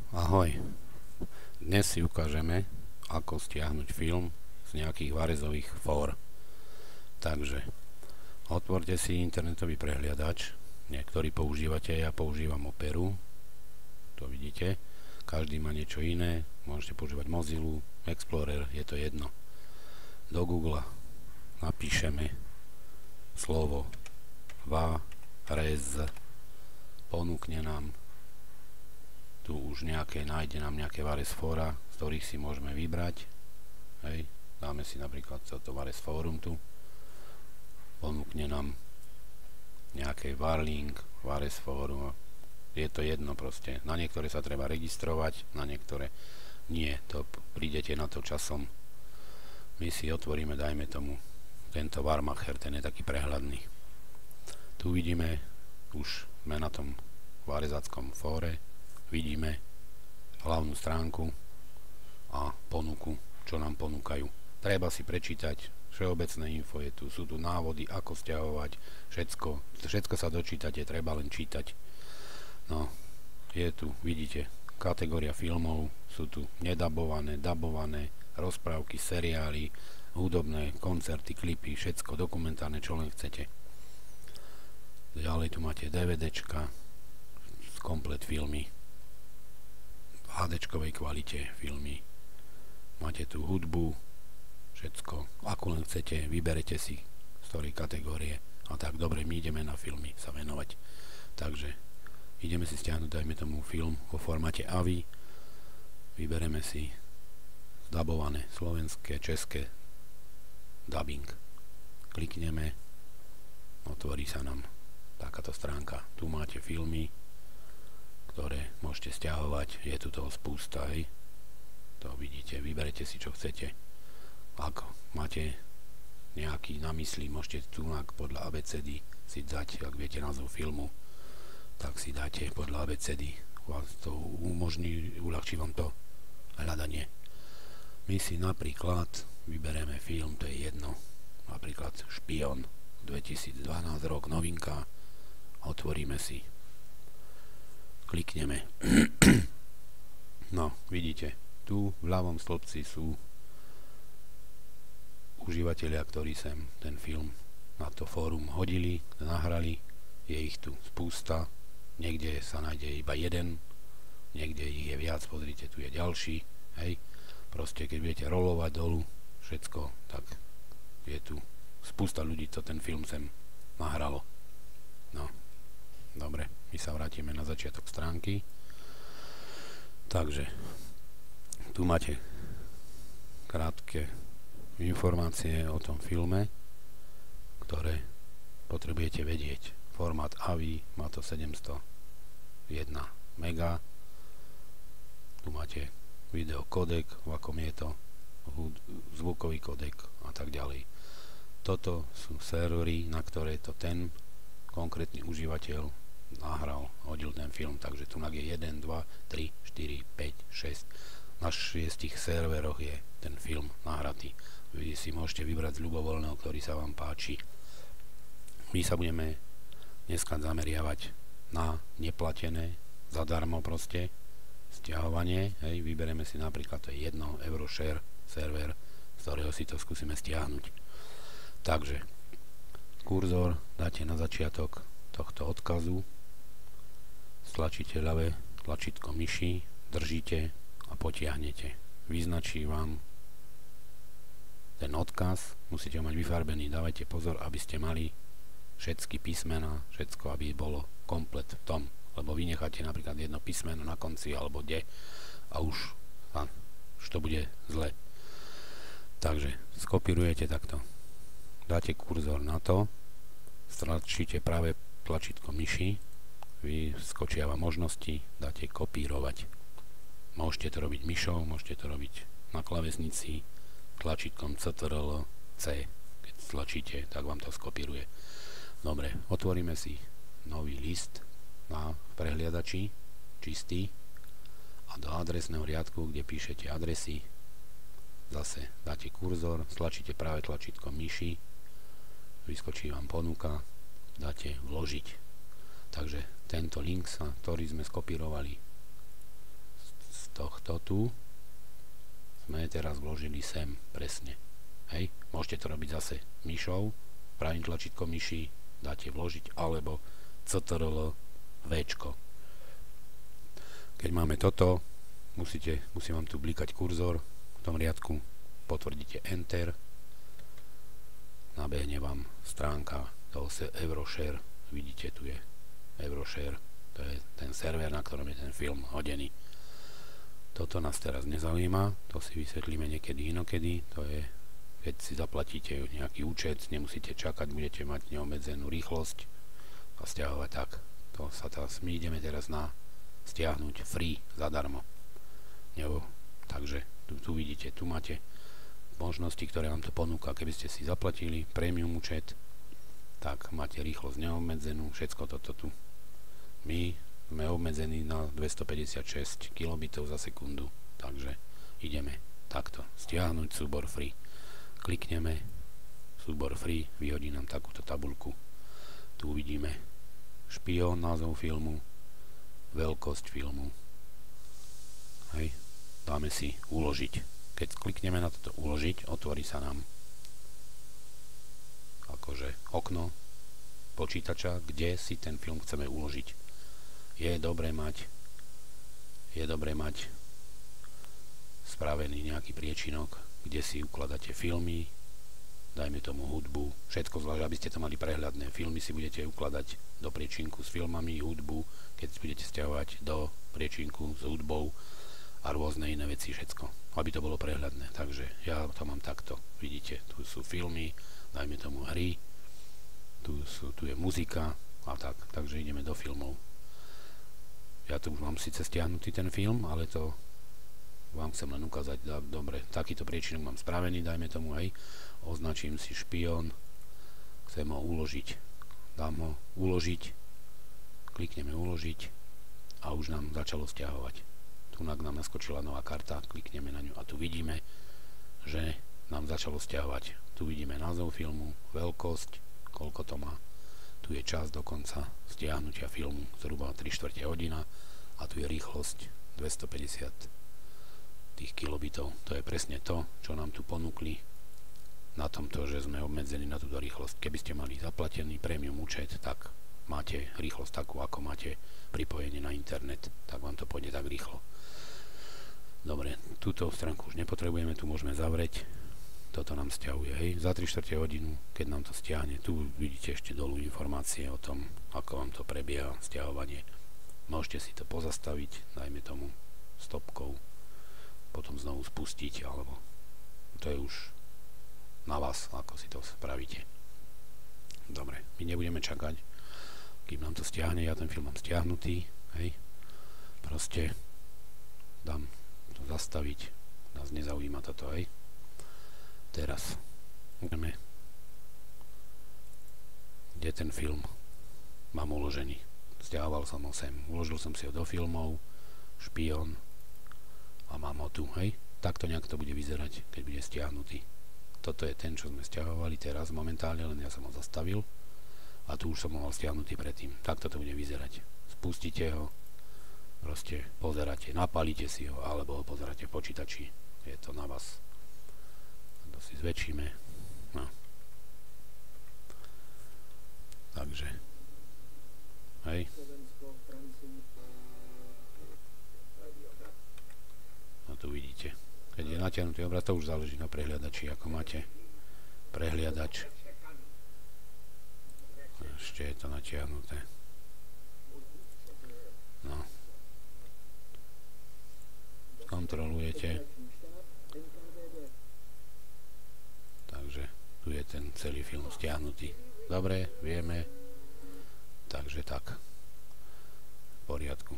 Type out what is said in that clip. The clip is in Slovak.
Ahoj, dnes si ukážeme, ako stiahnuť film z nejakých Varezových fór. Takže otvorte si internetový prehliadač, niektorí používate, ja používam Operu, to vidíte, každý má niečo iné, môžete používať Mozilla, Explorer, je to jedno. Do Google napíšeme slovo Varez, ponúkne nám tu už nájde nám nejaké Varez fóra, z ktorých si môžeme vybrať. Hej, dáme si napríklad toto Varez fórum tu. Ponúkne nám nejaké Varlink, Varez fórum. Je to jedno proste. Na niektoré sa treba registrovať, na niektoré nie. To prídete na to časom. My si otvoríme, dajme tomu, tento Varmacher, ten je taký prehľadný. Tu vidíme, už sme na tom varezackom fóre, vidíme hlavnú stránku a ponuku, čo nám ponúkajú. Treba si prečítať všeobecné info, sú tu návody, ako stiahovať, všetko sa dočítate, treba len čítať. No, je tu, vidíte, kategória filmov, sú tu nedabované, dabované, rozprávky, seriály, hudobné, koncerty, klipy, všetko dokumentárne, čo len chcete. Ďalej tu máte DVDčka, komplet filmy, v HDčkovej kvalite filmy, máte tu hudbu, všetko, ako len chcete, vyberete si z ktorej kategórie a tak. Dobre, my ideme na filmy sa venovať, takže ideme si stiahnuť, dajme tomu film vo formáte AVI, vybereme si zdabované slovenské, české, dubbing, klikneme, otvorí sa nám takáto stránka, tu máte filmy, ktoré môžete stiahovať, je tu toho spústa, hej. To vidíte, vyberete si čo chcete. Ak máte nejaký na mysli, môžete tu podľa ABCD si dať, ak viete názov filmu, tak si dáte podľa ABCD, vás to umožní, uľahčí vám to hľadanie. My si napríklad vybereme film, to je jedno, napríklad Špion 2012 rok, novinka, otvoríme si, klikneme. No, vidíte, tu v ľavom stĺpci sú užívateľia, ktorí sem ten film na to fórum hodili, nahrali, je ich tu spústa, niekde sa nájde iba jeden, niekde ich je viac, pozrite, tu je ďalší, hej, proste keď budete rolovať dolu všetko, tak je tu spústa ľudí, co ten film sem nahralo. No, dobre, my sa vrátime na začiatok stránky. Takže tu máte krátke informácie o tom filme, ktoré potrebujete vedieť. Formát AVI, má to 701 mega. Tu máte video kodek, v akom je to, zvukový kodek a tak ďalej. Toto sú servery, na ktoré to ten konkrétny užívateľ nahral, hodil ten film, takže tu je 1, 2, 3, 4, 5, 6. Na 6 serveroch je ten film nahratý. Vy si môžete vybrať z ľubovoľného, ktorý sa vám páči. My sa budeme dneska zameriavať na neplatené, zadarmo proste, stiahovanie. Hej, vybereme si napríklad, to je 1 Euroshare server, z ktorého si to skúsime stiahnuť. Takže kurzor dáte na začiatok tohto odkazu, stlačíte ľavé tlačítko myši, držíte a potiahnete. Vyznačí vám ten odkaz, musíte ho mať vyfarbený, dávajte pozor, aby ste mali všetky písmená, všetko, aby bolo komplet v tom, lebo vy necháte napríklad jedno písmeno na konci alebo kde a už to bude zle. Takže skopírujete takto, dáte kurzor na to, stlačíte práve tlačítko myši, vyskočia vám možnosti, dáte kopírovať. Môžete to robiť myšou, môžete to robiť na klávesnici tlačítkom CTRL C. Keď tlačíte, tak vám to skopíruje. Dobre, otvoríme si nový list na prehliadači, čistý, a do adresného riadku, kde píšete adresy, zase dáte kurzor, stlačíte práve tlačítko myši, vyskočí vám ponuka, dáte vložiť. Takže tento link, ktorý sme skopírovali z to tu sme teraz vložili sem presne. Hej, môžete to robiť zase myšou, pravým tlačítkom myši dáte vložiť, alebo CTRL Včko. Keď máme toto, musí vám tu blikať kurzor v tom riadku, potvrdíte Enter, nabehne vám stránka toho Euroshare, vidíte, tu je Euroshare, to je ten server, na ktorom je ten film hodený. Toto nás teraz nezaujíma, to si vysvetlíme niekedy inokedy, to je, keď si zaplatíte nejaký účet, nemusíte čakať, budete mať neobmedzenú rýchlosť a stiahovať tak. To sa teraz, my ideme teraz na stiahnuť free, zadarmo. Takže tu vidíte, tu máte možnosti, ktoré vám to ponúka. Keby ste si zaplatili premium účet, tak máte rýchlosť neobmedzenú, všetko toto tu. My sme obmedzení na 256 kilobitov za sekundu, takže ideme takto stiahnuť súbor free. Klikneme súbor free, vyhodí nám takúto tabuľku. Tu uvidíme špión, názov filmu, veľkosť filmu. Hej, dáme si uložiť. Keď klikneme na toto uložiť, otvorí sa nám akože okno počítača, kde si ten film chceme uložiť. Je dobré mať spravený nejaký priečinok, kde si ukladáte filmy, dajme tomu hudbu, všetko zvlášť, aby ste to mali prehľadné. Filmy si budete ukladať do priečinku s filmami, hudbu, keď budete stiahovať do priečinku s hudbou a rôzne iné veci, všetko, aby to bolo prehľadné. Takže ja to mám takto, vidíte, tu sú filmy, dajme tomu hry, tu je muzika a tak, takže ideme do filmov. Ja tu už mám síce stiahnutý ten film, ale to vám chcem len ukázať. Dobre, takýto priečinok mám spravený, dajme tomu, hej, označím si špión, chcem ho uložiť, dám ho uložiť, klikneme uložiť a už nám začalo stiahovať. Tu nám naskočila nová karta, klikneme na ňu a tu vidíme, že nám začalo stiahovať. Tu vidíme názov filmu, veľkosť, koľko to má, tu je čas do konca stiahnutia filmu, zhruba 3/4 hodina a tu je rýchlosť 250 tých kilobitov. To je presne to, čo nám tu ponúkli na tomto, že sme obmedzení na túto rýchlosť. Keby ste mali zaplatený premium účet, tak máte rýchlosť takú, ako máte pripojenie na internet, tak vám to pôjde tak rýchlo. Dobre, túto stránku už nepotrebujeme, tu môžeme zavrieť. Toto nám stiahuje, hej, za 3/4 hodinu, keď nám to stiahne. Tu vidíte ešte dolu informácie o tom, ako vám to prebieha stiahovanie. Môžete si to pozastaviť, dajme tomu stopkou, potom znovu spustiť, alebo to je už na vás, ako si to spravíte. Dobre, my nebudeme čakať, kým nám to stiahne, ja ten film mám stiahnutý, hej, proste dám to zastaviť, nás nezaujíma toto, hej. Teraz ideme, kde ten film mám uložený. Stiahoval som ho sem, uložil som si ho do filmov, špión, a mám ho tu, hej. Takto nejak to bude vyzerať, keď bude stiahnutý. Toto je ten, čo sme stiahovali teraz momentálne, len ja som ho zastavil a tu už som ho mal stiahnutý predtým. Takto to bude vyzerať. Spustíte ho, proste pozeráte, napálite si ho, alebo ho pozeráte v počítači. Je to na vás. To si zväčšíme. No. Takže. Hej. No tu vidíte. Keď je natiahnutý obraz, to už záleží na prehliadači, ako máte prehliadač. Ešte je to natiahnuté. No. Kontrolujete. Takže tu je ten celý film stiahnutý. Dobre, vieme. Takže tak. V poriadku.